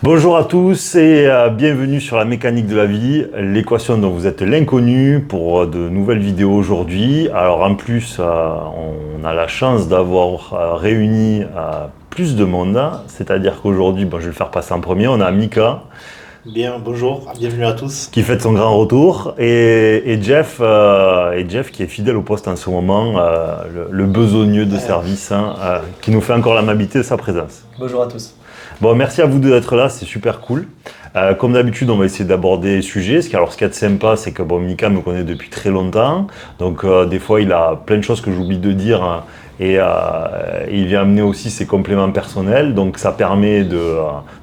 Bonjour à tous et bienvenue sur la mécanique de la vie, l'équation dont vous êtes l'inconnu pour de nouvelles vidéos aujourd'hui. Alors en plus, on a la chance d'avoir réuni plus de monde, c'est-à-dire qu'aujourd'hui, je vais le faire passer en premier, on a Mika. Bien, bonjour, bienvenue à tous. Qui fête son grand retour et Jeff, qui est fidèle au poste en ce moment, le besogneux de service, qui nous fait encore l'amabilité de sa présence. Bonjour à tous. Bon, merci à vous deux d'être là, c'est super cool. Comme d'habitude, on va essayer d'aborder les sujets. Ce qui est sympa, c'est que Mika me connaît depuis très longtemps. Donc, des fois, il a plein de choses que j'oublie de dire. Et il vient amener aussi ses compléments personnels. Donc, ça permet de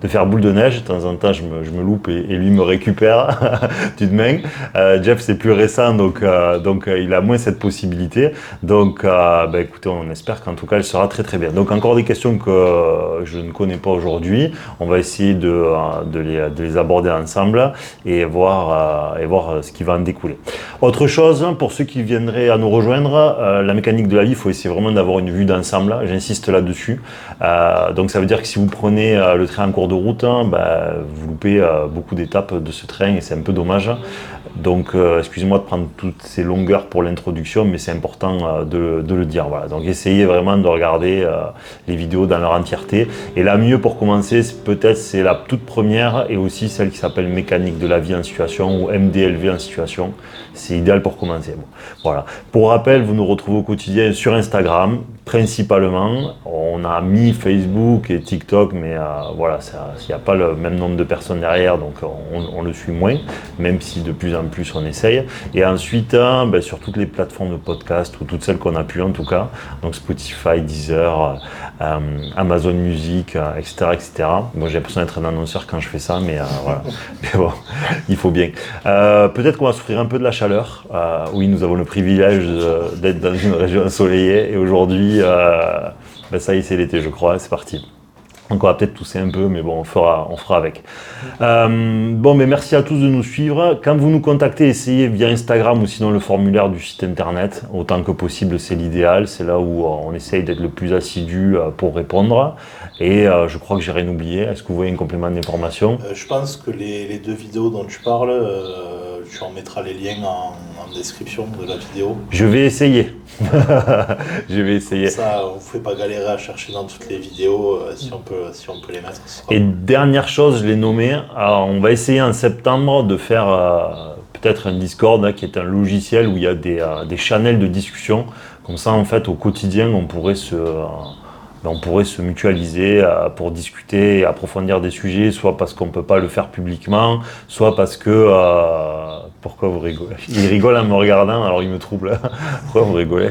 faire boule de neige. De temps en temps, je me loupe et lui me récupère d'une main. Jeff, c'est plus récent, donc il a moins cette possibilité. Donc, écoutez, on espère qu'en tout cas, elle sera très très bien. Donc, encore des questions que je ne connais pas aujourd'hui. On va essayer de les aborder ensemble et voir ce qui va en découler. Autre chose, pour ceux qui viendraient à nous rejoindre, la mécanique de la vie, il faut essayer vraiment d'avoir une vue d'ensemble, j'insiste là-dessus. Donc ça veut dire que si vous prenez le train en cours de route, vous loupez beaucoup d'étapes de ce train et c'est un peu dommage. Donc excusez-moi de prendre toutes ces longueurs pour l'introduction, mais c'est important de le dire. Voilà. Donc essayez vraiment de regarder les vidéos dans leur entièreté. Et la mieux pour commencer, c'est la toute première et aussi celle qui s'appelle Mécanique de la vie en situation ou MDLV en situation. C'est idéal pour commencer. Bon, voilà. Pour rappel, vous nous retrouvez au quotidien sur Instagram, principalement. On a mis Facebook et TikTok, mais voilà, il n'y a pas le même nombre de personnes derrière, donc on le suit moins, même si de plus en plus on essaye. Et ensuite, sur toutes les plateformes de podcast, ou toutes celles qu'on a pu en tout cas, donc Spotify, Deezer, Amazon Music, etc., etc. Moi, j'ai l'impression d'être un annonceur quand je fais ça, mais voilà. Mais bon, il faut bien. Peut-être qu'on va souffrir un peu de la chaleur. Oui, nous avons le privilège d'être dans une région ensoleillée, et aujourd'hui, ça y est, c'est l'été, je crois, c'est parti. Donc on va peut-être tousser un peu, mais bon, on fera avec. Mais merci à tous de nous suivre. Quand vous nous contactez, essayez via Instagram ou sinon le formulaire du site internet. Autant que possible, c'est l'idéal. C'est là où on essaye d'être le plus assidu pour répondre. Et je crois que j'ai rien oublié. Est-ce que vous voyez un complément d'information ? Je pense que les deux vidéos dont tu parles, tu en mettras les liens en description de la vidéo. Je vais essayer. Je vais essayer. Ça, on ne fait pas galérer à chercher dans toutes les vidéos si on peut les mettre. Et dernière chose, je l'ai nommé, on va essayer en septembre de faire peut-être un Discord qui est un logiciel où il y a des channels de discussion. Comme ça, en fait, au quotidien, on pourrait se mutualiser pour discuter et approfondir des sujets, soit parce qu'on ne peut pas le faire publiquement, soit parce que... Pourquoi vous rigolez ? Il rigole en me regardant, alors il me trouble. Pourquoi vous rigolez ?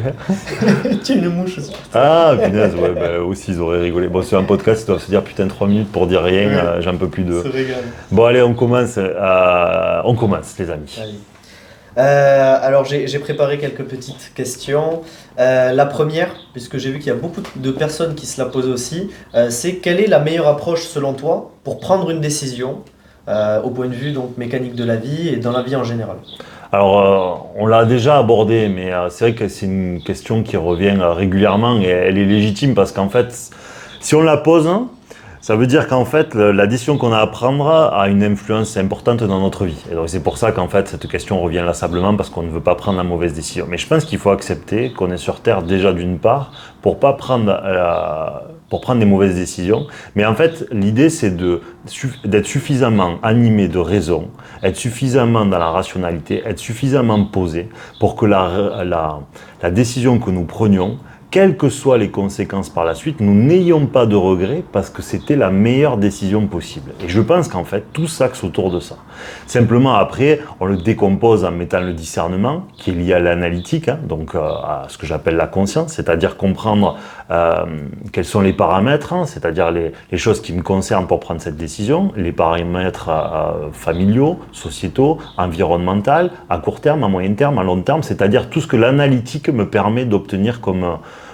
Tu une mouche. Ah, punaise, ouais, aussi ils auraient rigolé. Bon, c'est un podcast, ils doivent se dire putain 3 minutes pour dire rien, j'en peux plus de... Se régale. Bon, allez, on commence les amis. Alors j'ai préparé quelques petites questions. La première, puisque j'ai vu qu'il y a beaucoup de personnes qui se la posent aussi, c'est quelle est la meilleure approche selon toi pour prendre une décision au point de vue donc mécanique de la vie et dans la vie en général? Alors, on l'a déjà abordé, mais c'est vrai que c'est une question qui revient régulièrement et elle est légitime parce qu'en fait, si on la pose, ça veut dire qu'en fait, la décision qu'on a à prendre a une influence importante dans notre vie. Et donc c'est pour ça qu'en fait, cette question revient inlassablement parce qu'on ne veut pas prendre la mauvaise décision. Mais je pense qu'il faut accepter qu'on est sur Terre déjà d'une part pour prendre des mauvaises décisions. Mais en fait, l'idée, c'est d'être suffisamment animé de raison, être suffisamment dans la rationalité, être suffisamment posé pour que la décision que nous prenions, quelles que soient les conséquences par la suite, nous n'ayons pas de regrets parce que c'était la meilleure décision possible. Et je pense qu'en fait, tout s'axe autour de ça. Simplement après, on le décompose en mettant le discernement, qui est lié à l'analytique, donc à ce que j'appelle la conscience, c'est-à-dire comprendre quels sont les paramètres, c'est-à-dire les choses qui me concernent pour prendre cette décision, les paramètres familiaux, sociétaux, environnementaux, à court terme, à moyen terme, à long terme, c'est-à-dire tout ce que l'analytique me permet d'obtenir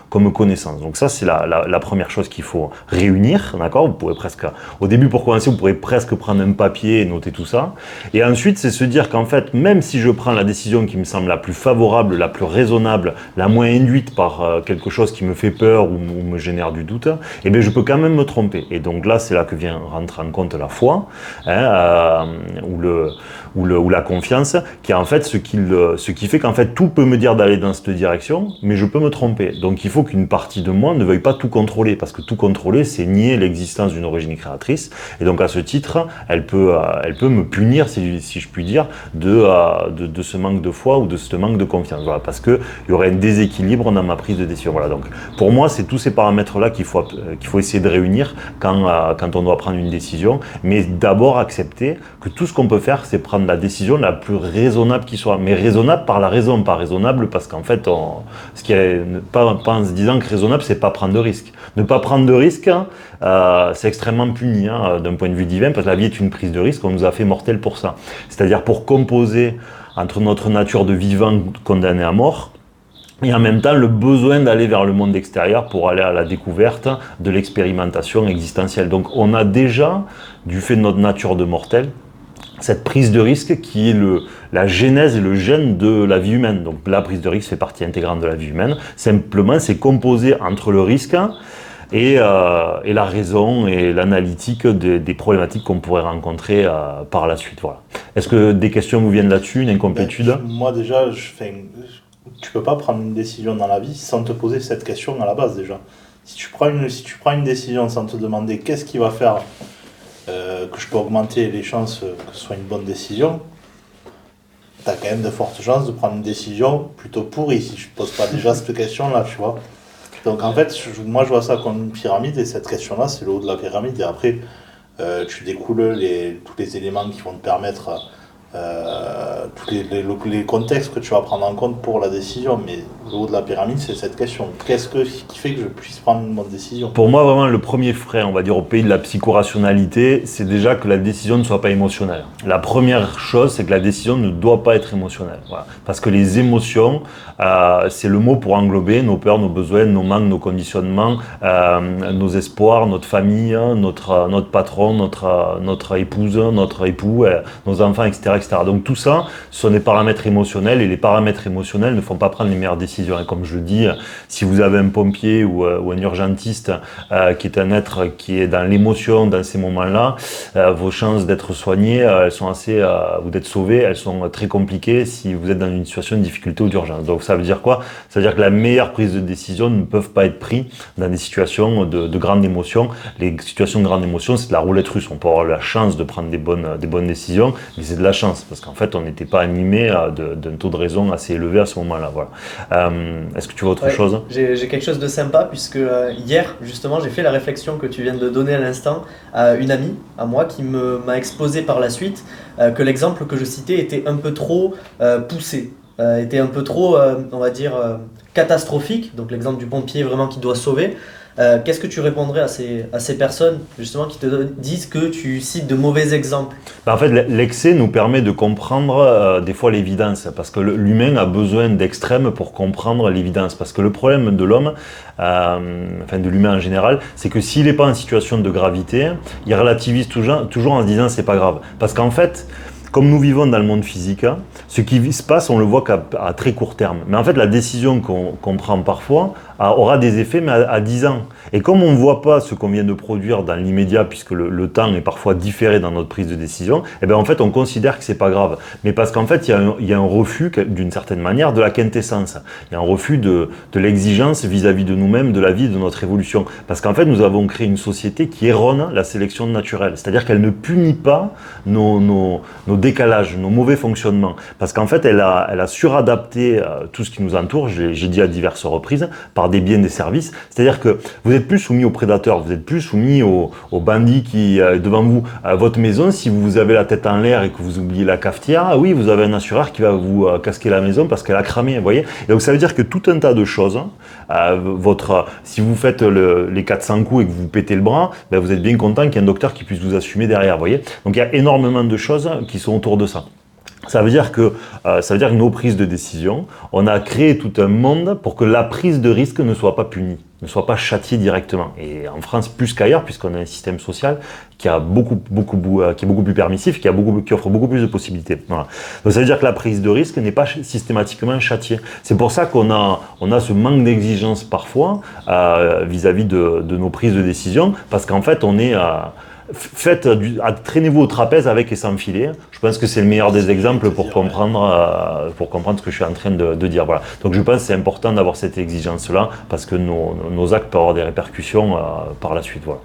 comme connaissance. Donc ça, c'est la première chose qu'il faut réunir, d'accord? Vous pourrez presque, au début, pour commencer, vous pourrez presque prendre un papier et noter tout ça. Et ensuite, c'est se dire qu'en fait, même si je prends la décision qui me semble la plus favorable, la plus raisonnable, la moins induite par quelque chose qui me fait peur ou me génère du doute, eh bien, je peux quand même me tromper. Et donc là, c'est là que vient rentrer en compte la foi, hein, ou la confiance, qui est en fait ce qui fait qu'en fait tout peut me dire d'aller dans cette direction, mais je peux me tromper. Donc il faut qu'une partie de moi ne veuille pas tout contrôler, parce que tout contrôler, c'est nier l'existence d'une origine créatrice. Et donc à ce titre, elle peut me punir, si je puis dire, de ce manque de foi ou de ce manque de confiance. Voilà, parce qu'il y aurait un déséquilibre dans ma prise de décision. Voilà, donc pour moi, c'est tous ces paramètres-là qu'il faut essayer de réunir quand on doit prendre une décision, mais d'abord accepter que tout ce qu'on peut faire, c'est prendre la décision la plus raisonnable qui soit, mais raisonnable par la raison, pas raisonnable parce qu'en fait, pas en se disant que raisonnable, c'est pas prendre de risque. Ne pas prendre de risque, c'est extrêmement puni d'un point de vue divin, parce que la vie est une prise de risque, on nous a fait mortels pour ça. C'est-à-dire pour composer entre notre nature de vivant condamné à mort, et en même temps le besoin d'aller vers le monde extérieur pour aller à la découverte de l'expérimentation existentielle. Donc on a déjà, du fait de notre nature de mortel, cette prise de risque qui est la genèse et le gène de la vie humaine. Donc la prise de risque fait partie intégrante de la vie humaine. Simplement, c'est composé entre le risque et la raison et l'analytique des problématiques qu'on pourrait rencontrer par la suite. Voilà. Est-ce que des questions vous viennent là-dessus, une incomplétude? Moi déjà, tu peux pas prendre une décision dans la vie sans te poser cette question à la base déjà. Si tu prends une décision sans te demander qu'est-ce qui va faire que je peux augmenter les chances que ce soit une bonne décision, tu as quand même de fortes chances de prendre une décision plutôt pourrie si je ne te pose pas déjà cette question-là, tu vois. Donc en fait, moi je vois ça comme une pyramide et cette question-là, c'est le haut de la pyramide et après, tu découles tous les éléments qui vont te permettre, tous les contextes que tu vas prendre en compte pour la décision, mais le haut de la pyramide, c'est cette question. Qu'est-ce qui fait que je puisse prendre une bonne décision? Pour moi, vraiment, le premier frein, on va dire, au pays de la psychorationalité, c'est déjà que la décision ne soit pas émotionnelle. La première chose, c'est que la décision ne doit pas être émotionnelle. Voilà. Parce que les émotions, c'est le mot pour englober nos peurs, nos besoins, nos manques, nos conditionnements, nos espoirs, notre famille, notre patron, notre épouse, notre époux, nos enfants, etc., etc. Donc tout ça, ce sont des paramètres émotionnels et les paramètres émotionnels ne font pas prendre les meilleures décisions. Et comme je le dis, si vous avez un pompier ou un urgentiste qui est un être qui est dans l'émotion dans ces moments-là, vos chances d'être soigné, elles sont ou d'être sauvé, elles sont très compliquées si vous êtes dans une situation de difficulté ou d'urgence. Donc ça veut dire quoi? Ça veut dire que la meilleure prise de décision ne peuvent pas être prises dans des situations de grande émotion. Les situations de grande émotion, c'est de la roulette russe. On peut avoir la chance de prendre des bonnes décisions, mais c'est de la chance parce qu'en fait, on n'était pas animé d'un taux de raison assez élevé à ce moment-là. Voilà. Est-ce que tu vois autre chose? J'ai quelque chose de sympa puisque hier, justement, j'ai fait la réflexion que tu viens de donner à l'instant à une amie à moi qui m'a exposé par la suite que l'exemple que je citais était un peu trop poussé, était un peu trop, on va dire, catastrophique. Donc l'exemple du pompier vraiment qui doit sauver. Qu'est-ce que tu répondrais à ces personnes justement qui te disent que tu cites de mauvais exemples? En fait, l'excès nous permet de comprendre des fois l'évidence, parce que l'humain a besoin d'extrêmes pour comprendre l'évidence. Parce que le problème de l'homme, enfin de l'humain en général, c'est que s'il n'est pas en situation de gravité, il relativise toujours en se disant c'est pas grave. Parce qu'en fait, comme nous vivons dans le monde physique, ce qui se passe, on le voit qu'à très court terme. Mais en fait, la décision qu'on prend parfois aura des effets, mais à 10 ans. Et comme on ne voit pas ce qu'on vient de produire dans l'immédiat, puisque le temps est parfois différé dans notre prise de décision, et bien en fait, on considère que c'est pas grave. Mais parce qu'en fait, il y a un refus, d'une certaine manière, de la quintessence. Il y a un refus de l'exigence vis-à-vis de nous-mêmes, de la vie, de notre évolution. Parce qu'en fait, nous avons créé une société qui erronne la sélection naturelle. C'est-à-dire qu'elle ne punit pas nos décalages, nos mauvais fonctionnements. Parce qu'en fait, elle a suradapté tout ce qui nous entoure, j'ai dit à diverses reprises, par des biens, des services. C'est-à-dire que vous êtes plus soumis aux prédateurs, vous êtes plus soumis aux bandits qui, devant vous, à votre maison, si vous avez la tête en l'air et que vous oubliez la cafetière, oui, vous avez un assureur qui va vous casquer la maison parce qu'elle a cramé, vous voyez. Et donc ça veut dire que tout un tas de choses, si vous faites les 400 coups et que vous pétez le bras, ben vous êtes bien content qu'il y ait un docteur qui puisse vous assumer derrière, vous voyez. Donc il y a énormément de choses qui sont autour de ça. Ça veut dire que nos prises de décision, on a créé tout un monde pour que la prise de risque ne soit pas punie, ne soit pas châtiée directement. Et en France, plus qu'ailleurs, puisqu'on a un système social qui est beaucoup plus permissif, qui offre beaucoup plus de possibilités. Voilà. Donc ça veut dire que la prise de risque n'est pas systématiquement châtiée. C'est pour ça qu'on a ce manque d'exigence parfois vis-à-vis de nos prises de décision, parce qu'en fait, on est traînez-vous au trapèze avec et sans filet. Je pense que c'est le meilleur des exemples pour comprendre ce que je suis en train de dire. Voilà. Donc je pense que c'est important d'avoir cette exigence-là parce que nos actes peuvent avoir des répercussions par la suite. Voilà.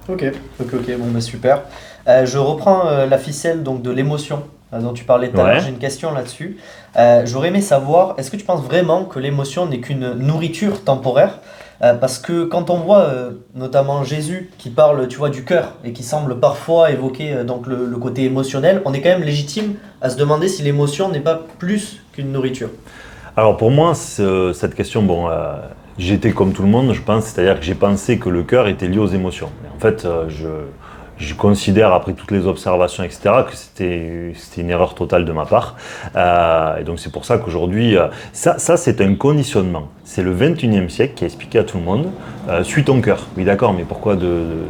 Ok, bon, super. Je reprends la ficelle donc, de l'émotion dont tu parlais tout à l'heure. J'ai une question là-dessus. J'aurais aimé savoir, est-ce que tu penses vraiment que l'émotion n'est qu'une nourriture temporaire ? Parce que quand on voit notamment Jésus qui parle, tu vois, du cœur et qui semble parfois évoquer donc le côté émotionnel, on est quand même légitime à se demander si l'émotion n'est pas plus qu'une nourriture. Alors pour moi, cette question, j'étais comme tout le monde, je pense, c'est-à-dire que j'ai pensé que le cœur était lié aux émotions. Mais en fait, je considère, après toutes les observations, etc., que c'était une erreur totale de ma part. Et donc c'est pour ça qu'aujourd'hui, ça c'est un conditionnement. C'est le 21e siècle qui a expliqué à tout le monde, suis ton cœur. Oui d'accord, mais pourquoi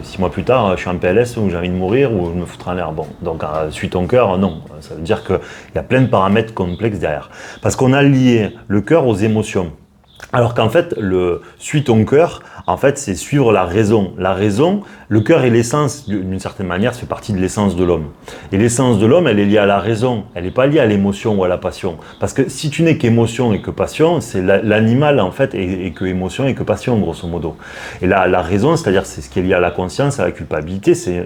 6 mois plus tard, je suis en PLS ou j'ai envie de mourir ou je me foutre en l'air. Bon, donc suis ton cœur, non. Ça veut dire qu'il y a plein de paramètres complexes derrière. Parce qu'on a lié le cœur aux émotions. Alors qu'en fait, suis ton cœur, en fait, c'est suivre la raison. La raison, le cœur est l'essence, d'une certaine manière, ça fait partie de l'essence de l'homme. Et l'essence de l'homme, elle est liée à la raison, elle n'est pas liée à l'émotion ou à la passion. Parce que si tu n'es qu'émotion et que passion, c'est l'animal, en fait, et que émotion et que passion, grosso modo. Et la raison, c'est-à-dire, c'est ce qui est lié à la conscience, à la culpabilité, c'est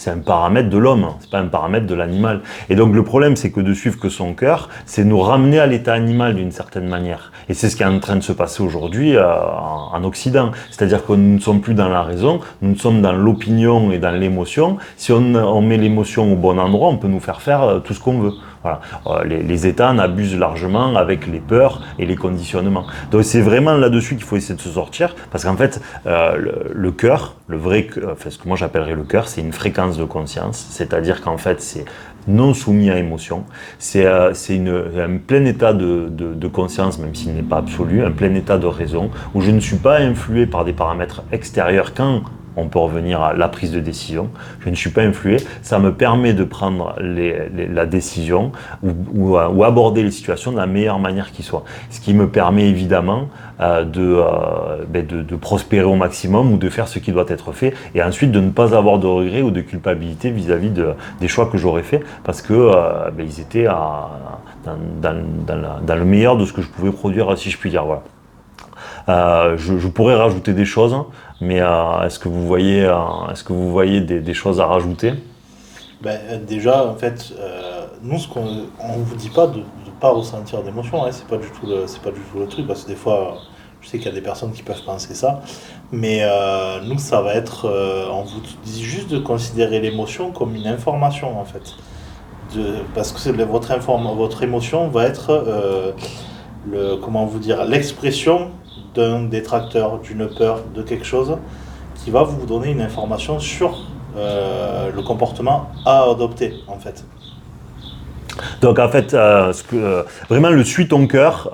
un paramètre de l'homme, c'est pas un paramètre de l'animal. Et donc, le problème, c'est que de suivre que son cœur, c'est nous ramener à l'état animal d'une certaine manière. Et c'est ce qui est en train de se passer aujourd'hui en Occident. C'est-à-dire que nous ne sommes plus dans la raison, nous sommes dans l'opinion et dans l'émotion. Si on met l'émotion au bon endroit, on peut nous faire tout ce qu'on veut. Voilà. Les États en abusent largement avec les peurs et les conditionnements. Donc c'est vraiment là-dessus qu'il faut essayer de se sortir, parce qu'en fait, le cœur, ce que moi j'appellerais le cœur, c'est une fréquence de conscience, c'est-à-dire qu'en fait, c'est non soumis à émotion. C'est un plein état de conscience, même s'il n'est pas absolu, un plein état de raison, où je ne suis pas influé par des paramètres extérieurs quand on peut revenir à la prise de décision. Je ne suis pas influé, ça me permet de prendre la décision ou aborder les situations de la meilleure manière qui soit. Ce qui me permet évidemment de prospérer au maximum ou de faire ce qui doit être fait et ensuite de ne pas avoir de regrets ou de culpabilité vis-à-vis des choix que j'aurais fait parce que ils étaient dans le meilleur de ce que je pouvais produire, si je puis dire. Voilà. Je pourrais rajouter des choses, mais est-ce que vous voyez des choses à rajouter ? Déjà, en fait, nous, on vous dit pas de pas ressentir d'émotion, hein, c'est pas du tout le truc, parce que des fois, je sais qu'il y a des personnes qui peuvent penser ça, mais nous, ça va être, on vous dit juste de considérer l'émotion comme une information, en fait, parce que votre émotion va être l'expression d'un détracteur, d'une peur, de quelque chose qui va vous donner une information sur le comportement à adopter, en fait. Donc en fait, vraiment le suis ton cœur,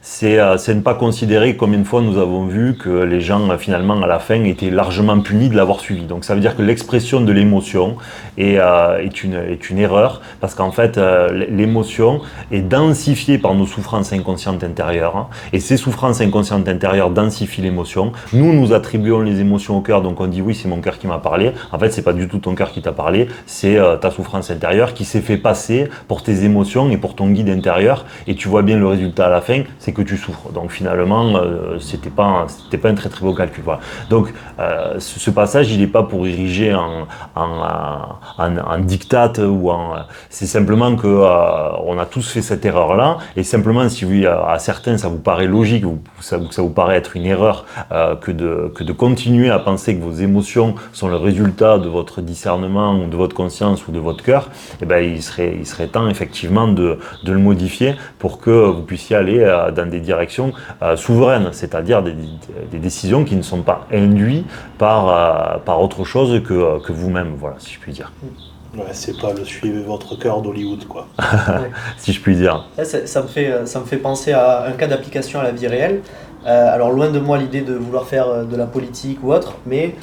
c'est ne pas considérer combien de fois nous avons vu que les gens finalement à la fin étaient largement punis de l'avoir suivi. Donc ça veut dire que l'expression de l'émotion est une erreur parce qu'en fait l'émotion est densifiée par nos souffrances inconscientes intérieures, hein, et ces souffrances inconscientes intérieures densifient l'émotion. Nous attribuons les émotions au cœur, donc on dit oui c'est mon cœur qui m'a parlé. En fait c'est pas du tout ton cœur qui t'a parlé, c'est ta souffrance intérieure qui s'est fait passer pour tes émotions et pour ton guide intérieur, et tu vois bien le résultat à la fin, c'est que tu souffres. Donc finalement, c'était pas un très très beau calcul. Voilà. Donc ce passage, il n'est pas pour ériger en diktat c'est simplement que on a tous fait cette erreur-là, et simplement si à certains ça vous paraît logique ou ça vous paraît être une erreur que de continuer à penser que vos émotions sont le résultat de votre discernement ou de votre conscience ou de votre cœur, et ben il serait temps effectivement de le modifier pour que vous puissiez aller dans des directions souveraines, c'est-à-dire des décisions qui ne sont pas induites par autre chose que vous-même, voilà, si je puis dire. Ouais, c'est pas le suivez votre cœur d'Hollywood, quoi. Ouais. si je puis dire. Là, ça me fait penser à un cas d'application à la vie réelle. Alors loin de moi l'idée de vouloir faire de la politique ou autre, mais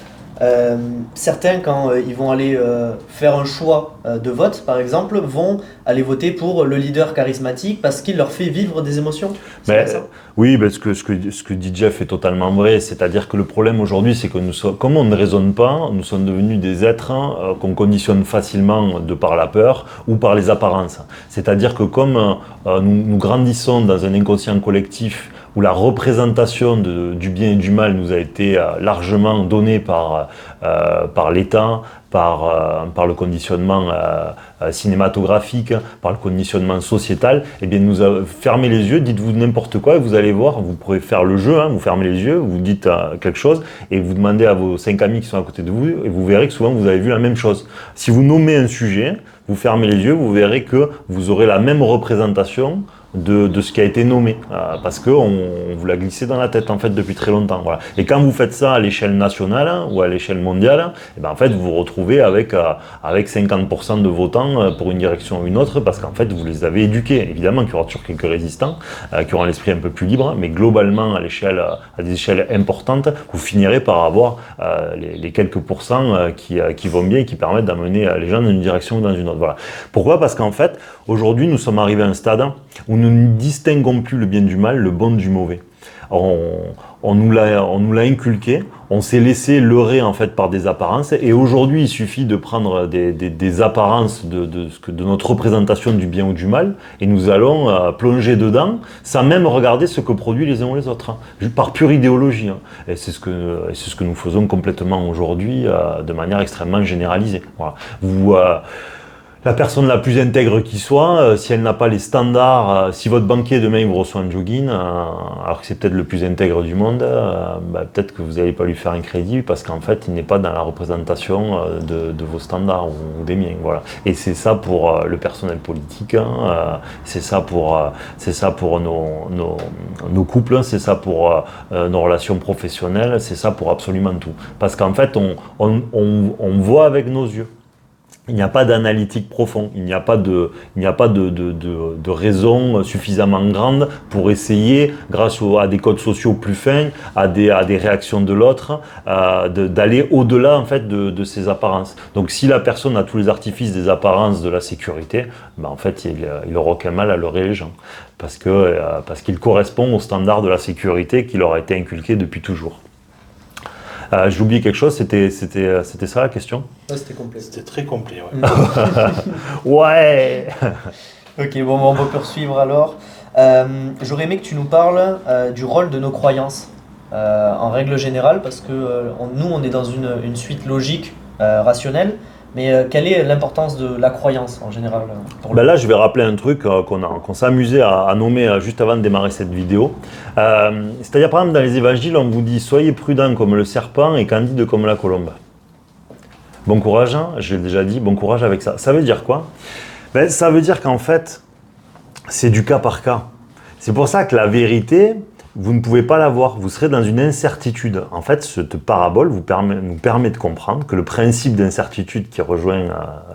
certains quand ils vont aller faire un choix de vote par exemple, vont aller voter pour le leader charismatique parce qu'il leur fait vivre des émotions. C'est Mais, pas ça? oui, parce que ce que dit Jeff est totalement vrai. C'est-à-dire que le problème aujourd'hui, c'est que comme on ne raisonne pas, nous sommes devenus des êtres qu'on conditionne facilement de par la peur ou par les apparences. C'est-à-dire que comme nous grandissons dans un inconscient collectif où la représentation du bien et du mal nous a été largement donnée par l'État, par le conditionnement cinématographique, par le conditionnement sociétal, eh bien nous fermez les yeux, dites-vous n'importe quoi et vous allez voir, vous pourrez faire le jeu, vous fermez les yeux, vous dites quelque chose et vous demandez à vos 5 amis qui sont à côté de vous et vous verrez que souvent vous avez vu la même chose. Si vous nommez un sujet, vous fermez les yeux, vous verrez que vous aurez la même représentation de ce qui a été nommé, parce qu'on vous l'a glissé dans la tête en fait depuis très longtemps. Voilà. Et quand vous faites ça à l'échelle nationale ou à l'échelle mondiale, et ben, en fait vous vous retrouvez avec 50% de votants pour une direction ou une autre, parce qu'en fait vous les avez éduqués. Évidemment qu'il y aura toujours quelques résistants qui auront l'esprit un peu plus libre, mais globalement à des échelles importantes, vous finirez par avoir les quelques pourcents qui vont bien et qui permettent d'amener les gens dans une direction ou dans une autre. Voilà. Pourquoi ? Parce qu'en fait, aujourd'hui nous sommes arrivés à un stade où nous ne distinguons plus le bien du mal, le bon du mauvais. On nous l'a inculqué, on s'est laissé leurrer en fait par des apparences et aujourd'hui il suffit de prendre des apparences de notre représentation du bien ou du mal et nous allons plonger dedans sans même regarder ce que produisent les uns ou les autres, par pure idéologie. Et c'est ce que nous faisons complètement aujourd'hui de manière extrêmement généralisée. Voilà. La personne la plus intègre qui soit, si elle n'a pas les standards, si votre banquier demain il vous reçoit un jogging, alors que c'est peut-être le plus intègre du monde, peut-être que vous n'allez pas lui faire un crédit parce qu'en fait il n'est pas dans la représentation de vos standards ou des miens. Voilà. Et c'est ça pour le personnel politique, c'est ça pour nos couples, c'est ça pour nos relations professionnelles, c'est ça pour absolument tout. Parce qu'en fait on voit avec nos yeux. Il n'y a pas d'analytique profond, il n'y a pas de raison suffisamment grande pour essayer, grâce à des codes sociaux plus fins, à des réactions de l'autre, d'aller au-delà en fait de ces apparences. Donc si la personne a tous les artifices des apparences de la sécurité, en fait il aura aucun mal à leurrer les gens, parce qu'il correspond aux standards de la sécurité qui leur a été inculqué depuis toujours. J'ai oublié quelque chose, c'était ça la question ? Ouais, c'était complet. C'était très complet, ouais. Ouais. Ok, bon, on va poursuivre alors. J'aurais aimé que tu nous parles du rôle de nos croyances en règle générale, parce que nous, on est dans une suite logique, rationnelle, mais quelle est l'importance de la croyance en général pour Là, je vais rappeler un truc qu'on s'est amusé à nommer juste avant de démarrer cette vidéo. C'est-à-dire, par exemple, dans les évangiles, on vous dit « Soyez prudents comme le serpent et candide comme la colombe ». Bon courage, je l'ai déjà dit, bon courage avec ça. Ça veut dire quoi ? Ça veut dire qu'en fait, c'est du cas par cas. C'est pour ça que la vérité, vous ne pouvez pas l'avoir, vous serez dans une incertitude. En fait, cette parabole nous permet de comprendre que le principe d'incertitude qui rejoint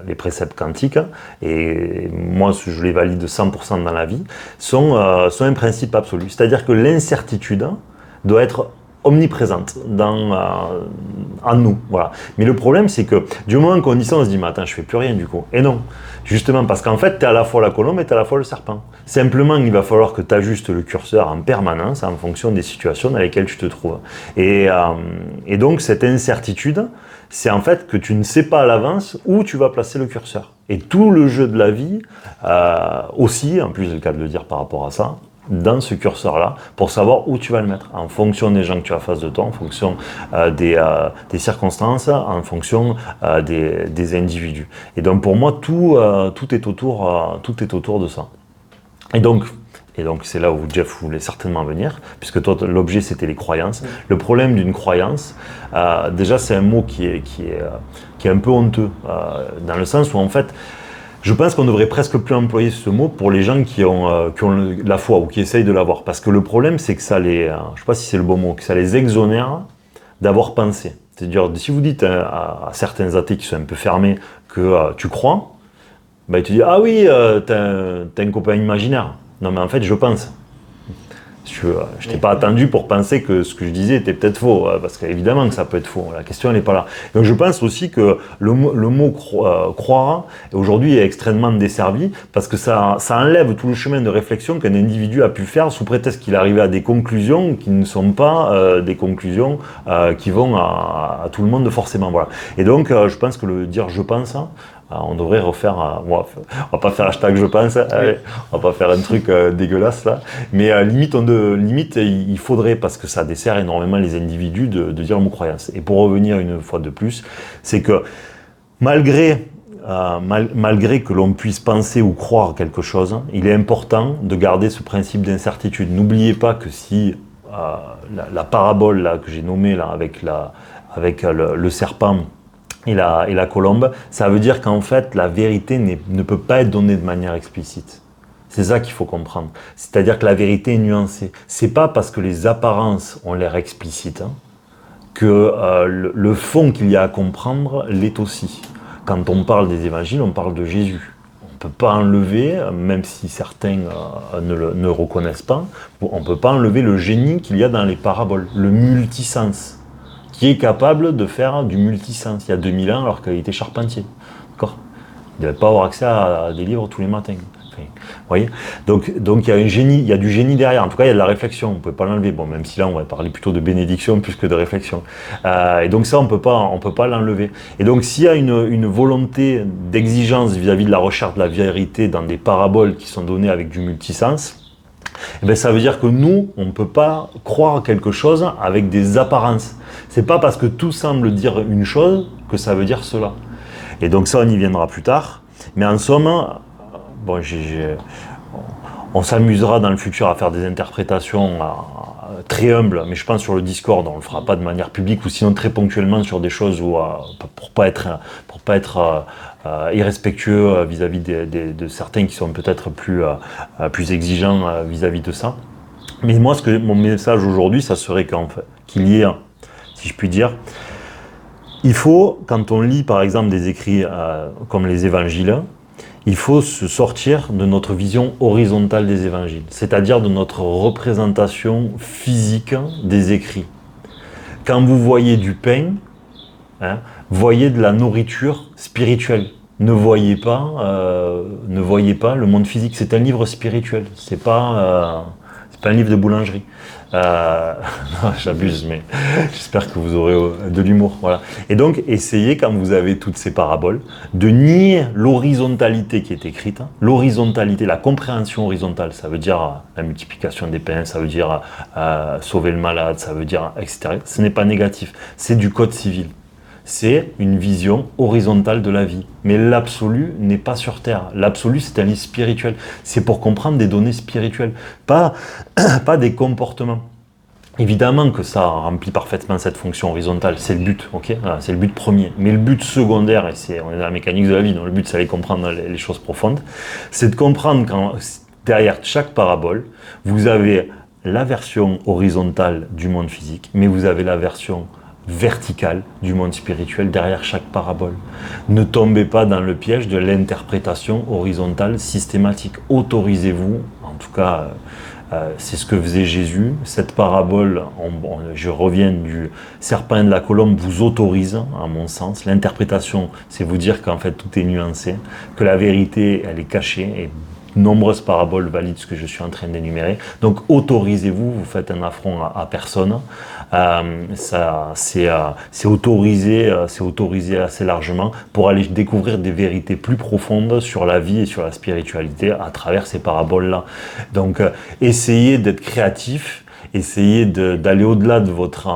les préceptes quantiques, et moi je les valide 100% dans la vie, sont un principe absolu. C'est-à-dire que l'incertitude doit être omniprésente en nous. Voilà. Mais le problème, c'est que du moment qu'on dit ça, on se dit « mais attends, je fais plus rien du coup ». Et non, justement parce qu'en fait, tu es à la fois la colombe et tu es à la fois le serpent. Simplement, il va falloir que tu ajustes le curseur en permanence en fonction des situations dans lesquelles tu te trouves. Et donc, cette incertitude, c'est en fait que tu ne sais pas à l'avance où tu vas placer le curseur. Et tout le jeu de la vie, aussi, en plus c'est le cas de le dire par rapport à ça, dans ce curseur-là, pour savoir où tu vas le mettre, en fonction des gens que tu as en face de toi, en fonction des circonstances, en fonction des individus. Et donc pour moi, tout est autour de ça. Et donc c'est là où Jeff voulait certainement venir, puisque toi, l'objet c'était les croyances. Le problème d'une croyance, déjà c'est un mot qui est un peu honteux, dans le sens où en fait, je pense qu'on devrait presque plus employer ce mot pour les gens qui ont la foi ou qui essayent de l'avoir. Parce que le problème, c'est que ça les, je ne sais pas si c'est le bon mot, que ça les exonère d'avoir pensé. C'est-à-dire, si vous dites à certains athées qui sont un peu fermés que tu crois, bah, il te dit, ah oui, t'as un copain imaginaire. Non, mais en fait, je pense. Je ne t'ai pas attendu pour penser que ce que je disais était peut-être faux, parce qu'évidemment que ça peut être faux, la question elle n'est pas là. Donc je pense aussi que le mot croire aujourd'hui est extrêmement desservi, parce que ça enlève tout le chemin de réflexion qu'un individu a pu faire sous prétexte qu'il est arrivé à des conclusions qui ne sont pas des conclusions qui vont à tout le monde forcément. Voilà. Et donc je pense que le dire je pense, on devrait refaire, on va pas faire hashtag je pense, allez, on va pas faire un truc dégueulasse là, mais limite il faudrait, parce que ça dessert énormément les individus, de dire le mot croyance. Et pour revenir une fois de plus, c'est que malgré que l'on puisse penser ou croire quelque chose, il est important de garder ce principe d'incertitude. N'oubliez pas que si la parabole là, que j'ai nommée là, avec le serpent et la colombe, ça veut dire qu'en fait, la vérité ne peut pas être donnée de manière explicite. C'est ça qu'il faut comprendre. C'est-à-dire que la vérité est nuancée. C'est pas parce que les apparences ont l'air explicites que le fond qu'il y a à comprendre l'est aussi. Quand on parle des évangiles, on parle de Jésus. On ne peut pas enlever, même si certains ne reconnaissent pas, on ne peut pas enlever le génie qu'il y a dans les paraboles, le multisens, qui est capable de faire du multisens il y a 2000 ans alors qu'il était charpentier. D'accord ? Il ne devait pas avoir accès à des livres tous les matins. Enfin, vous voyez ? Donc il y a un génie, il y a du génie derrière. En tout cas, il y a de la réflexion. On ne peut pas l'enlever. Bon, même si là, on va parler plutôt de bénédiction plus que de réflexion. Et donc ça, on peut pas l'enlever. Et donc s'il y a une volonté d'exigence vis-à-vis de la recherche de la vérité dans des paraboles qui sont données avec du multisens, eh bien, ça veut dire que nous, on ne peut pas croire quelque chose avec des apparences. C'est pas parce que tout semble dire une chose que ça veut dire cela. Et donc ça, on y viendra plus tard. Mais en somme, bon, on s'amusera dans le futur à faire des interprétations très humbles, mais je pense sur le Discord, on ne le fera pas de manière publique, ou sinon très ponctuellement sur des choses où, pour pas être irrespectueux vis-à-vis de certains qui sont peut-être plus exigeants vis-à-vis de ça. Mais moi, mon message aujourd'hui, ça serait qu'il y ait, si je puis dire, il faut, quand on lit par exemple des écrits comme les évangiles, il faut se sortir de notre vision horizontale des évangiles, c'est-à-dire de notre représentation physique des écrits. Quand vous voyez du pain, voyez de la nourriture spirituelle. Ne voyez pas le monde physique. C'est un livre spirituel. C'est pas un livre de boulangerie. Non, j'abuse, mais j'espère que vous aurez de l'humour. Voilà. Et donc, essayez, quand vous avez toutes ces paraboles, de nier l'horizontalité qui est écrite. L'horizontalité, la compréhension horizontale, ça veut dire la multiplication des pains, ça veut dire sauver le malade, ça veut dire, etc. Ce n'est pas négatif, c'est du code civil. C'est une vision horizontale de la vie. Mais l'absolu n'est pas sur Terre. L'absolu, c'est un livre spirituel. C'est pour comprendre des données spirituelles, pas des comportements. Évidemment que ça remplit parfaitement cette fonction horizontale, c'est le but, ok ? Voilà, c'est le but premier. Mais le but secondaire, et on est dans la mécanique de la vie, donc le but c'est d'aller comprendre les choses profondes, c'est de comprendre quand derrière chaque parabole, vous avez la version horizontale du monde physique, mais vous avez la version verticale du monde spirituel derrière chaque parabole. Ne tombez pas dans le piège de l'interprétation horizontale systématique. Autorisez-vous, en tout cas, c'est ce que faisait Jésus. Cette parabole, je reviens du serpent et de la colombe, vous autorise, à mon sens. L'interprétation, c'est vous dire qu'en fait tout est nuancé, que la vérité, elle est cachée, et nombreuses paraboles valident ce que je suis en train d'énumérer. Donc autorisez-vous, vous faites un affront à personne. C'est autorisé assez largement pour aller découvrir des vérités plus profondes sur la vie et sur la spiritualité à travers ces paraboles-là. Donc essayez d'être créatif. Essayez d'aller au-delà de votre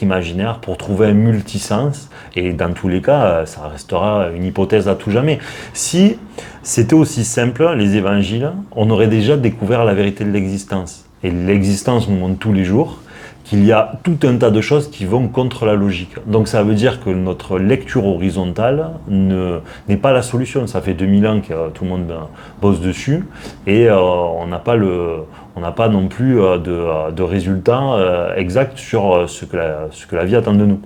imaginaire pour trouver un multisens, et dans tous les cas, ça restera une hypothèse à tout jamais. Si c'était aussi simple, les évangiles, on aurait déjà découvert la vérité de l'existence. Et l'existence nous montre tous les jours qu'il y a tout un tas de choses qui vont contre la logique. Donc ça veut dire que notre lecture horizontale n'est pas la solution. Ça fait 2000 ans que tout le monde bosse dessus, et on n'a pas on n'a pas non plus de résultats exacts sur ce que la vie attend de nous.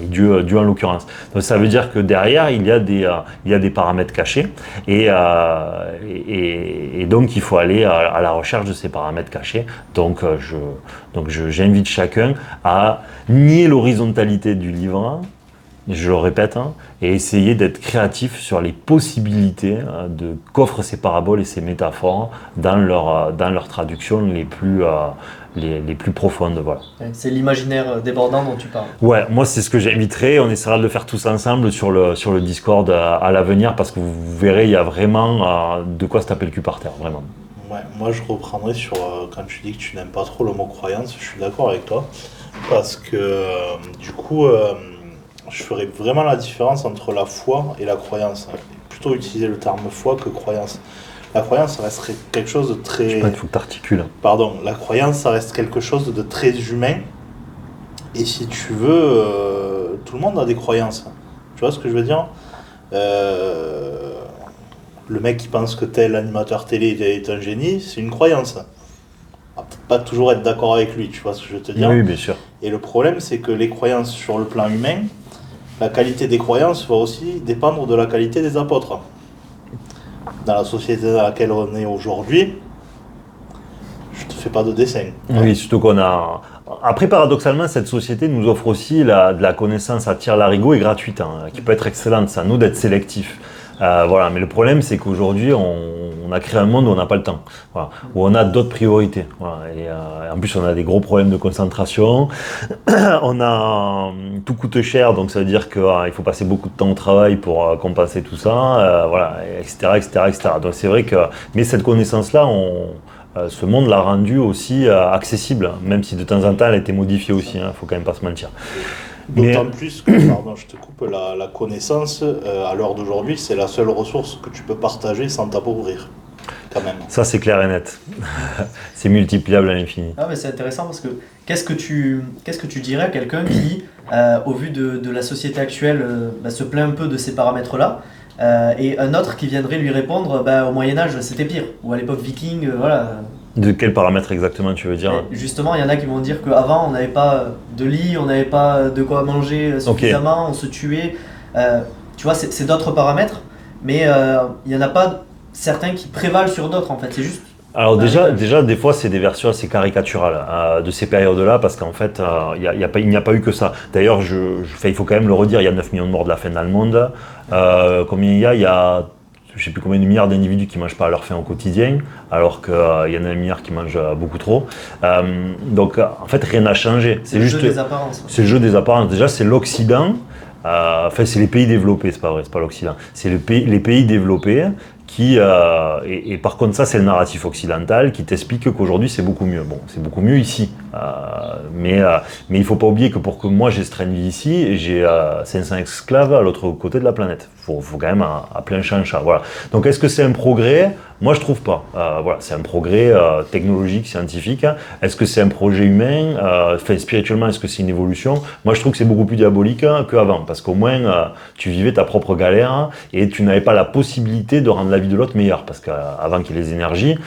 Et Dieu en l'occurrence. Donc ça veut dire que derrière il y a des paramètres cachés et donc il faut aller à la recherche de ces paramètres cachés. Donc j'invite chacun à nier l'horizontalité du livre, je le répète, et essayer d'être créatif sur les possibilités qu'offrent ces paraboles et ces métaphores dans leur traduction les plus profondes. Voilà. C'est l'imaginaire débordant dont tu parles. Ouais, moi c'est ce que j'inviterai. On essaiera de le faire tous ensemble sur le Discord à l'avenir parce que vous verrez, il y a vraiment de quoi se taper le cul par terre, vraiment. Ouais, moi je reprendrai sur quand tu dis que tu n'aimes pas trop le mot croyance, je suis d'accord avec toi parce que du coup je ferais vraiment la différence entre la foi et la croyance. Plutôt utiliser le terme foi que croyance. La croyance, ça resterait quelque chose de très... Je sais pas, il faut que tu articules. Pardon, la croyance, ça reste quelque chose de très humain. Et si tu veux, tout le monde a des croyances. Tu vois ce que je veux dire ? Le mec qui pense que tel animateur télé est un génie, c'est une croyance. On va peut-être pas toujours être d'accord avec lui, tu vois ce que je veux te dire ? Oui, bien sûr. Et le problème, c'est que les croyances sur le plan humain, la qualité des croyances va aussi dépendre de la qualité des apôtres. Dans la société dans laquelle on est aujourd'hui, je te fais pas de dessin. Oui, surtout qu'on a... Après, paradoxalement, cette société nous offre aussi de la connaissance à tire-larigot et gratuite, qui peut être excellente. C'est à nous d'être sélectifs. Voilà. Mais le problème, c'est qu'aujourd'hui, on a créé un monde où on n'a pas le temps, voilà, où on a d'autres priorités. Voilà. Et en plus, on a des gros problèmes de concentration. Tout coûte cher, donc ça veut dire qu'il faut passer beaucoup de temps au travail pour compenser tout ça, voilà, etc. Donc c'est vrai que, mais cette connaissance-là, ce monde l'a rendue aussi accessible, même si de temps en temps elle a été modifiée aussi. Faut quand même pas se mentir. D'autant plus que, pardon, je te coupe, la connaissance, à l'heure d'aujourd'hui, c'est la seule ressource que tu peux partager sans t'appauvrir, quand même. Ça, c'est clair et net. C'est multipliable à l'infini. Ah, mais c'est intéressant parce que qu'est-ce que tu dirais à quelqu'un qui, au vu de la société actuelle, se plaint un peu de ces paramètres-là, et un autre qui viendrait lui répondre, au Moyen-Âge, c'était pire, ou à l'époque viking, voilà. De quels paramètres exactement tu veux dire ? Et justement, il y en a qui vont dire qu'avant, on n'avait pas de lit, on n'avait pas de quoi manger suffisamment, on se tuait. Tu vois, c'est d'autres paramètres, mais il n'y en a pas certains qui prévalent sur d'autres, en fait. C'est juste... Alors déjà, des fois, c'est des versions assez caricaturales de ces périodes-là, parce qu'en fait, il n'y a pas eu que ça. D'ailleurs, il faut quand même le redire, il y a 9 millions de morts de la faim dans le monde. Combien il y a je ne sais plus combien de milliards d'individus qui ne mangent pas à leur faim au quotidien, alors qu'il y en a un milliard qui mangent beaucoup trop. Donc, en fait, rien n'a changé. C'est le jeu des apparences. C'est le jeu des apparences. Déjà, c'est l'Occident. C'est les pays développés, c'est pas vrai, c'est pas l'Occident. C'est les pays développés qui, et par contre ça c'est le narratif occidental qui t'explique qu'aujourd'hui c'est beaucoup mieux. Bon, c'est beaucoup mieux ici, mais il ne faut pas oublier que pour que moi j'ai ce train de vie ici, j'ai 500 esclaves à l'autre côté de la planète. Faut quand même appeler un chat un chat. Voilà. Donc est-ce que c'est un progrès ? Moi je trouve pas. Voilà, c'est un progrès technologique, scientifique. Est-ce que c'est un projet humain ? Spirituellement, est-ce que c'est une évolution ? Moi je trouve que c'est beaucoup plus diabolique qu'avant, parce qu'au moins tu vivais ta propre galère et tu n'avais pas la possibilité de rendre la vie de l'autre meilleure, parce qu'avant qu'il y ait les énergies,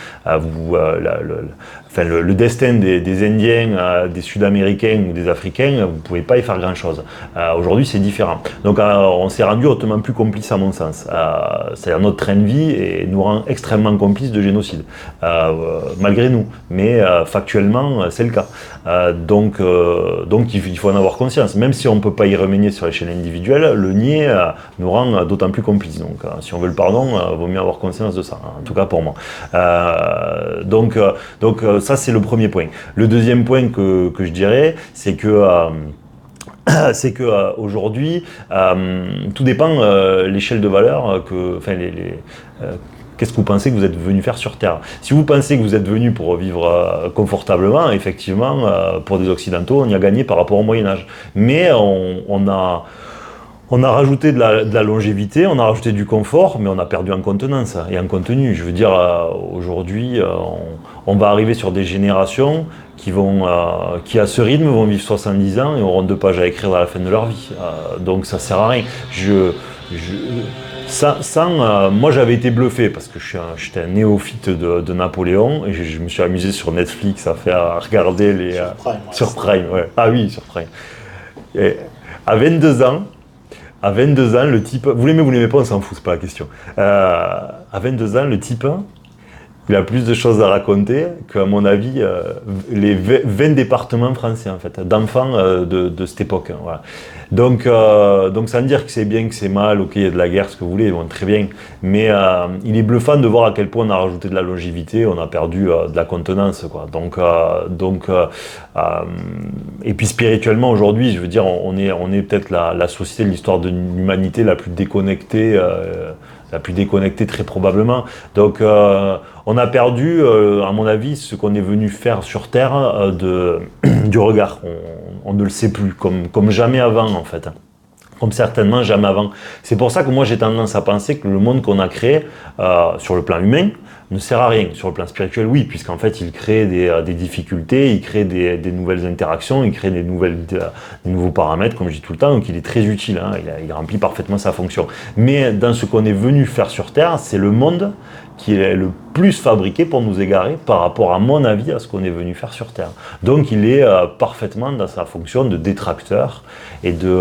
le destin des Indiens, des Sud-Américains ou des Africains, vous ne pouvez pas y faire grand-chose. Aujourd'hui, c'est différent. Donc, on s'est rendu hautement plus complice, à mon sens. C'est-à-dire notre train de vie et nous rend extrêmement complices de génocide, malgré nous. Mais factuellement, c'est le cas. Donc, il faut en avoir conscience. Même si on ne peut pas y remédier sur l'échelle individuelle, le nier nous rend d'autant plus complices. Donc, si on veut le pardon, il vaut mieux avoir conscience de ça, en tout cas pour moi. Donc ça, c'est le premier point. Le deuxième point que je dirais, c'est que aujourd'hui, tout dépend l'échelle de valeur qu'est-ce que vous pensez que vous êtes venu faire sur Terre ? Si vous pensez que vous êtes venu pour vivre confortablement, effectivement, pour des Occidentaux, on y a gagné par rapport au Moyen-Âge. Mais on a rajouté de la longévité, on a rajouté du confort, mais on a perdu en contenance et en contenu. Je veux dire, aujourd'hui, on va arriver sur des générations qui à ce rythme vont vivre 70 ans et auront 2 pages à écrire à la fin de leur vie. Donc ça sert à rien. Moi j'avais été bluffé parce que j'étais un néophyte de Napoléon et je me suis amusé sur Netflix à regarder les... Sur Prime, Sur Prime, ouais. Ah oui, sur Prime. Et à 22 ans, le type... Vous l'aimez pas, on s'en fout, c'est pas la question. À 22 ans, le type... Il a plus de choses à raconter qu'à mon avis, les 20 départements français, en fait, d'enfants de cette époque. Hein, voilà. Donc, sans dire que c'est bien, que c'est mal, ok, il y a de la guerre, ce que vous voulez, bon, très bien. Mais il est bluffant de voir à quel point on a rajouté de la longévité, on a perdu de la contenance, quoi. Et puis spirituellement, aujourd'hui, je veux dire, on est peut-être la société de l'histoire de l'humanité la plus déconnectée. Très probablement. Donc on a perdu, à mon avis, ce qu'on est venu faire sur Terre du regard. On ne le sait plus, comme jamais avant en fait. Comme certainement jamais avant. C'est pour ça que moi j'ai tendance à penser que le monde qu'on a créé sur le plan humain ne sert à rien. Sur le plan spirituel, oui, puisqu'en fait il crée des difficultés, il crée des nouvelles interactions, il crée des nouveaux paramètres, comme je dis tout le temps, donc il est très utile, hein, il remplit parfaitement sa fonction. Mais dans ce qu'on est venu faire sur Terre, c'est le monde qui est le plus fabriqué pour nous égarer par rapport, à mon avis, à ce qu'on est venu faire sur Terre. Donc il est parfaitement dans sa fonction de détracteur et de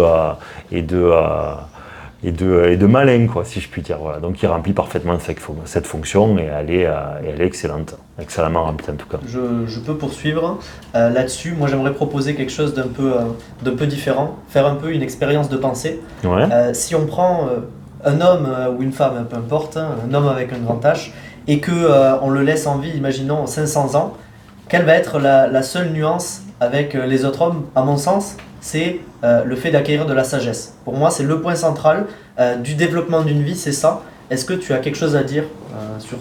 malin, quoi, si je puis dire. Voilà. Donc il remplit parfaitement cette fonction et elle est excellente, excellemment remplie en tout cas. Je peux poursuivre là-dessus. Moi j'aimerais proposer quelque chose d'un peu différent, faire un peu une expérience de pensée. Ouais. Si on prend un homme ou une femme, peu importe, hein, un homme avec un grand H, et qu'on le laisse en vie, imaginons 500 ans, quelle va être la seule nuance avec les autres hommes, à mon sens, c'est le fait d'acquérir de la sagesse. Pour moi, c'est le point central du développement d'une vie, c'est ça. Est-ce que tu as quelque chose à dire sur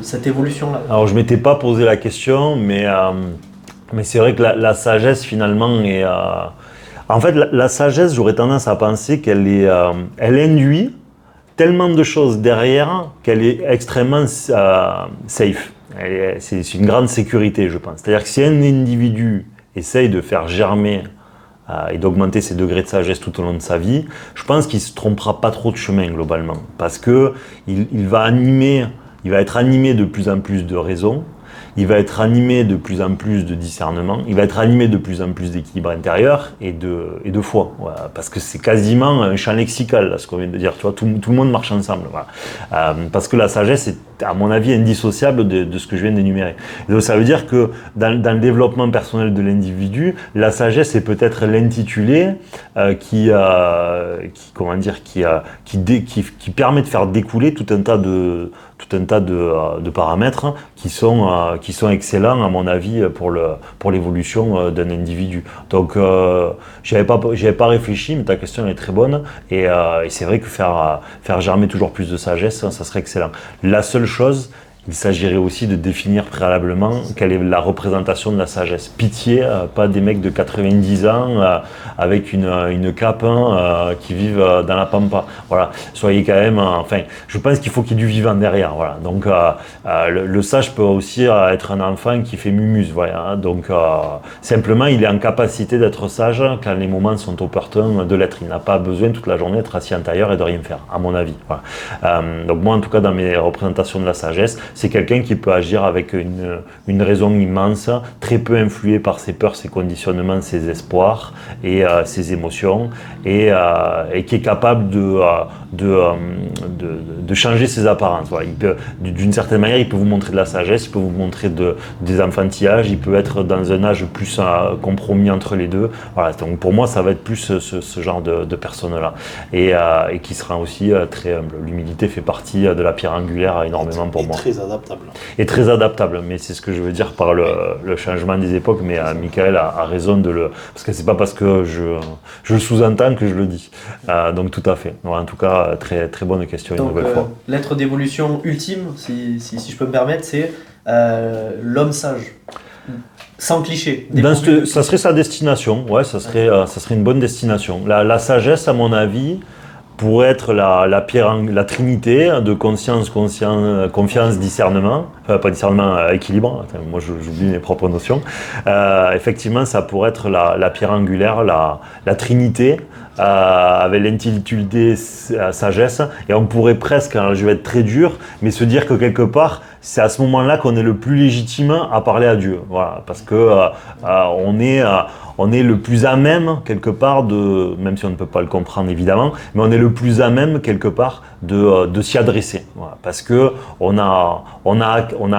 cette évolution-là? Alors, je ne m'étais pas posé la question, mais c'est vrai que la sagesse, finalement, est... En fait, la sagesse, j'aurais tendance à penser elle induit tellement de choses derrière qu'elle est extrêmement safe. C'est une grande sécurité, je pense. C'est-à-dire que si un individu essaye de faire germer et d'augmenter ses degrés de sagesse tout au long de sa vie, je pense qu'il ne se trompera pas trop de chemin globalement. Parce qu'il va être animé de plus en plus de raison, il va être animé de plus en plus de discernement, il va être animé de plus en plus d'équilibre intérieur et de foi. Voilà, parce que c'est quasiment un champ lexical, là, ce qu'on vient de dire. Tu vois, tout le monde marche ensemble. Voilà. Parce que la sagesse est, à mon avis, indissociable de ce que je viens d'énumérer. Donc ça veut dire que dans le développement personnel de l'individu, la sagesse est peut-être l'intitulé qui permet de faire découler tout un tas de paramètres qui sont excellents à mon avis pour l'évolution d'un individu. Donc j'avais pas réfléchi, mais ta question est très bonne et c'est vrai que faire germer toujours plus de sagesse, ça serait excellent. La seule chose, il s'agirait aussi de définir préalablement quelle est la représentation de la sagesse. Pitié, pas des mecs de 90 ans avec une cape qui vivent dans la pampa. Voilà, soyez quand même... je pense qu'il faut qu'il y ait du vivant derrière. Voilà. Donc, le sage peut aussi être un enfant qui fait mumuse. Voilà. Donc, simplement, il est en capacité d'être sage quand les moments sont opportuns de l'être. Il n'a pas besoin toute la journée d'être assis en tailleur et de rien faire, à mon avis. Voilà. Donc, moi, en tout cas, dans mes représentations de la sagesse, c'est quelqu'un qui peut agir avec une raison immense, très peu influé par ses peurs, ses conditionnements, ses espoirs et ses émotions, et qui est capable de changer ses apparences. Voilà. D'une certaine manière, il peut vous montrer de la sagesse, il peut vous montrer des enfantillages, il peut être dans un âge plus compromis entre les deux. Voilà. Donc pour moi, ça va être plus ce genre de personne-là, et qui sera aussi très humble. L'humilité fait partie de la pierre angulaire énormément pour moi. Et très adaptable, mais c'est ce que je veux dire par le changement des époques, mais Michael a raison parce que c'est pas parce que je le sous-entends que je le dis. Donc tout à fait. En tout cas, très, très bonne question une nouvelle fois. L'être d'évolution ultime, si je peux me permettre, c'est l'homme sage. Sans cliché. Ça serait sa destination, ouais, ça serait une bonne destination. La sagesse, à mon avis, pourrait être la trinité de conscience, confiance, discernement, pas discernement, équilibre, moi j'oublie mes propres notions. Effectivement, ça pourrait être la pierre angulaire, la trinité avec l'intitulé sagesse, et on pourrait presque, alors je vais être très dur, mais se dire que quelque part, c'est à ce moment-là qu'on est le plus légitime à parler à Dieu. Voilà, parce que on est le plus à même, quelque part, même si on ne peut pas le comprendre évidemment, mais on est le plus à même, quelque part, de s'y adresser. Voilà, parce que on a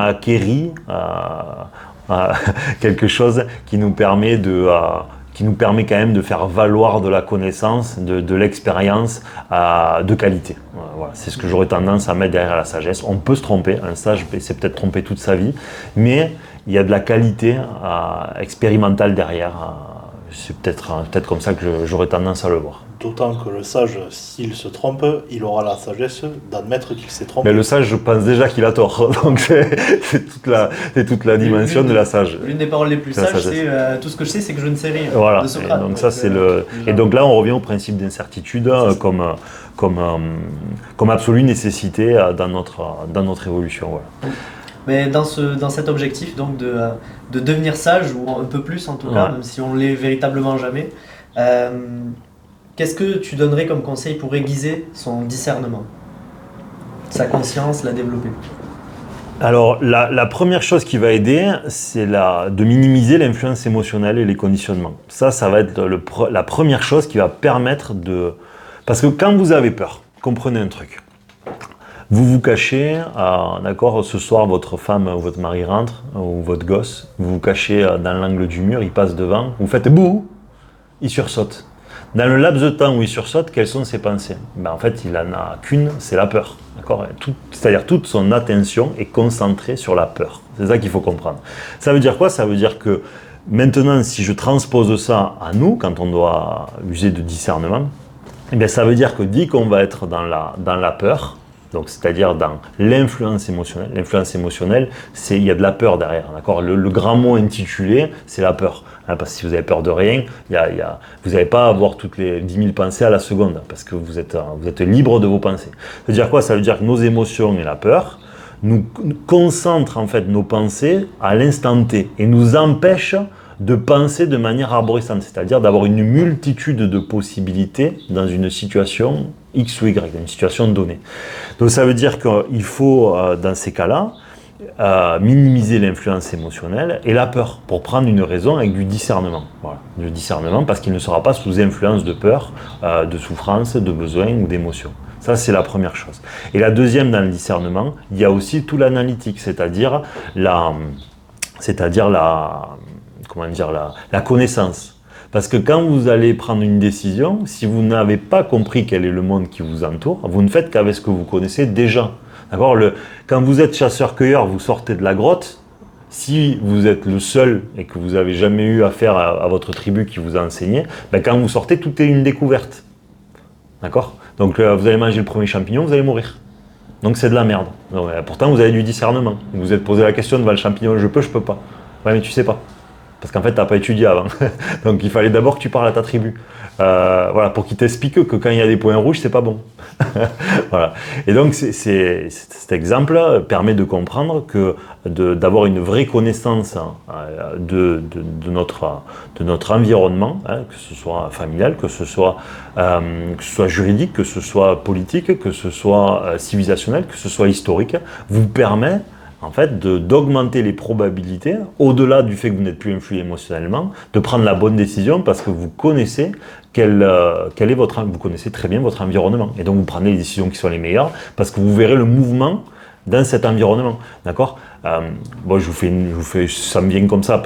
acquéri quelque chose qui nous permet quand même de faire valoir de la connaissance, de l'expérience de qualité. Voilà, c'est ce que j'aurais tendance à mettre derrière la sagesse. On peut se tromper, un sage s'est peut-être trompé toute sa vie, mais il y a de la qualité expérimentale derrière. C'est peut-être comme ça que j'aurais tendance à le voir. D'autant que le sage, s'il se trompe, il aura la sagesse d'admettre qu'il s'est trompé. Mais le sage, je pense déjà qu'il a tort. Donc c'est toute la dimension de la sage. L'une des paroles les plus sages, c'est tout ce que je sais, c'est que je ne sais rien. Voilà. De Socrate. Et donc ça, c'est Et donc là, on revient au principe d'incertitude comme absolue nécessité dans notre évolution. Voilà. Mais dans cet objectif donc de devenir sage, ou un peu plus en tout cas, même si on l'est véritablement jamais, qu'est-ce que tu donnerais comme conseil pour aiguiser son discernement, sa conscience, la développer? Alors, la première chose qui va aider, c'est de minimiser l'influence émotionnelle et les conditionnements. Ça va être la première chose qui va permettre de... Parce que quand vous avez peur, comprenez un truc. Vous vous cachez, d'accord, ce soir votre femme ou votre mari rentre, ou votre gosse, vous vous cachez dans l'angle du mur, il passe devant, vous faites bouh, il sursaute. Dans le laps de temps où il sursaute, quelles sont ses pensées? En fait, il n'en a qu'une, c'est la peur. D'accord? C'est-à-dire toute son attention est concentrée sur la peur. C'est ça qu'il faut comprendre. Ça veut dire quoi? Ça veut dire que maintenant, si je transpose ça à nous, quand on doit user de discernement, ça veut dire que dès qu'on va être dans la peur, donc c'est-à-dire dans l'influence émotionnelle. L'influence émotionnelle, il y a de la peur derrière, d'accord? Le grand mot intitulé, c'est la peur. Parce que si vous avez peur de rien, vous n'allez pas avoir toutes les 10 000 pensées à la seconde, parce que vous êtes libre de vos pensées. Ça veut dire quoi? Ça veut dire que nos émotions et la peur nous concentrent en fait nos pensées à l'instant T et nous empêchent de penser de manière arborescente, c'est-à-dire d'avoir une multitude de possibilités dans une situation X ou Y, dans une situation donnée. Donc ça veut dire qu'il faut, dans ces cas-là, minimiser l'influence émotionnelle et la peur pour prendre une raison avec du discernement. Voilà, du discernement parce qu'il ne sera pas sous influence de peur, de souffrance, de besoin ou d'émotion. Ça, c'est la première chose. Et la deuxième, dans le discernement, il y a aussi tout l'analytique, c'est-à-dire la connaissance. Parce que quand vous allez prendre une décision, si vous n'avez pas compris quel est le monde qui vous entoure, vous ne faites qu'avec ce que vous connaissez déjà. D'accord? Quand vous êtes chasseur-cueilleur, vous sortez de la grotte, si vous êtes le seul et que vous n'avez jamais eu affaire à votre tribu qui vous a enseigné, quand vous sortez, tout est une découverte. D'accord? Donc vous allez manger le premier champignon, vous allez mourir. Donc c'est de la merde. Donc, pourtant vous avez du discernement. Vous vous êtes posé la question devant le champignon, je peux pas. Ouais, mais tu sais pas. Parce qu'en fait, tu n'as pas étudié avant. Donc il fallait d'abord que tu parles à ta tribu. Voilà, pour qu'ils t'expliquent que quand il y a des points rouges, c'est pas bon. Voilà. Et donc cet exemple permet de comprendre que d'avoir une vraie connaissance de notre environnement, que ce soit familial, que ce soit juridique, que ce soit politique, que ce soit civilisationnel, que ce soit historique, vous permet en fait, d'augmenter les probabilités, au-delà du fait que vous n'êtes plus influé émotionnellement, de prendre la bonne décision parce que vous connaissez vous connaissez très bien votre environnement. Et donc, vous prenez les décisions qui sont les meilleures parce que vous verrez le mouvement dans cet environnement. D'accord? Bon, je vous fais, ça me vient comme ça.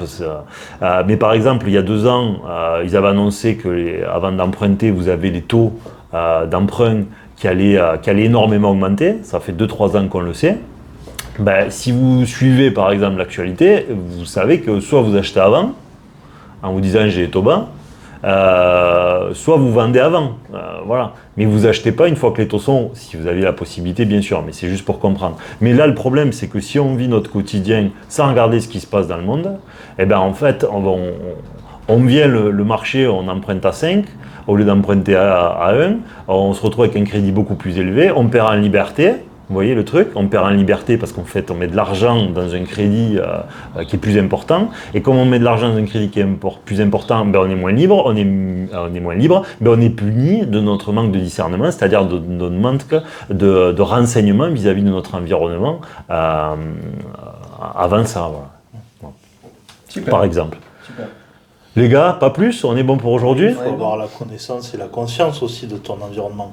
Mais par exemple, il y a 2 ans, ils avaient annoncé que avant d'emprunter, vous avez les taux d'emprunt qui allaient énormément augmenter. Ça fait 2-3 ans qu'on le sait. Si vous suivez par exemple l'actualité, vous savez que soit vous achetez avant, en vous disant j'ai les taux bas, soit vous vendez avant, voilà. Mais vous achetez pas une fois que les taux sont, si vous avez la possibilité bien sûr, mais c'est juste pour comprendre. Mais là le problème c'est que si on vit notre quotidien sans regarder ce qui se passe dans le monde, en fait on vient le marché, on emprunte à 5, au lieu d'emprunter à 1, on se retrouve avec un crédit beaucoup plus élevé, on perd en liberté. Vous voyez le truc? On perd en liberté parce qu'en fait, on met de l'argent dans un crédit qui est plus important. Et comme on met de l'argent dans un crédit qui est plus important, ben on est moins libre. On est moins libre, ben on est puni de notre manque de discernement, c'est-à-dire de notre manque de renseignement vis-à-vis de notre environnement avant ça. Voilà. Super. Par exemple. Super. Les gars, pas plus? On est bon pour aujourd'hui? Il faut avoir la connaissance et la conscience aussi de ton environnement.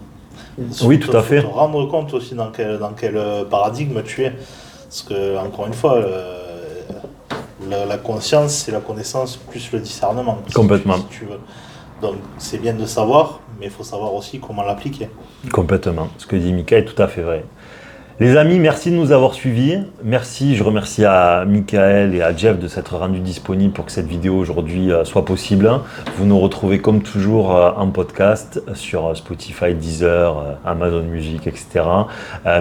Oui, tout à fait. Il faut te rendre compte aussi dans quel paradigme tu es. Parce que, encore une fois, la conscience, c'est la connaissance plus le discernement. Complètement. Si tu veux. Donc, c'est bien de savoir, mais il faut savoir aussi comment l'appliquer. Complètement. Ce que dit Mika est tout à fait vrai. Les amis, merci de nous avoir suivis. Merci, je remercie à Michael et à Jeff de s'être rendus disponibles pour que cette vidéo aujourd'hui soit possible. Vous nous retrouvez comme toujours en podcast sur Spotify, Deezer, Amazon Music, etc.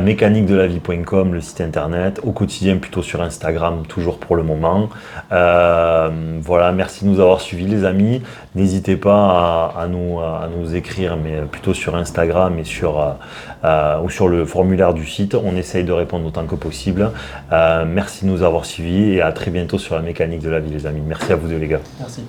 Mécaniquedelavie.com, le site internet. Au quotidien, plutôt sur Instagram, toujours pour le moment. Voilà, merci de nous avoir suivis les amis. N'hésitez pas à nous écrire, mais plutôt sur Instagram et ou sur le formulaire du site. On essaye de répondre autant que possible. Merci de nous avoir suivis et à très bientôt sur la mécanique de la vie, les amis. Merci à vous deux, les gars. Merci.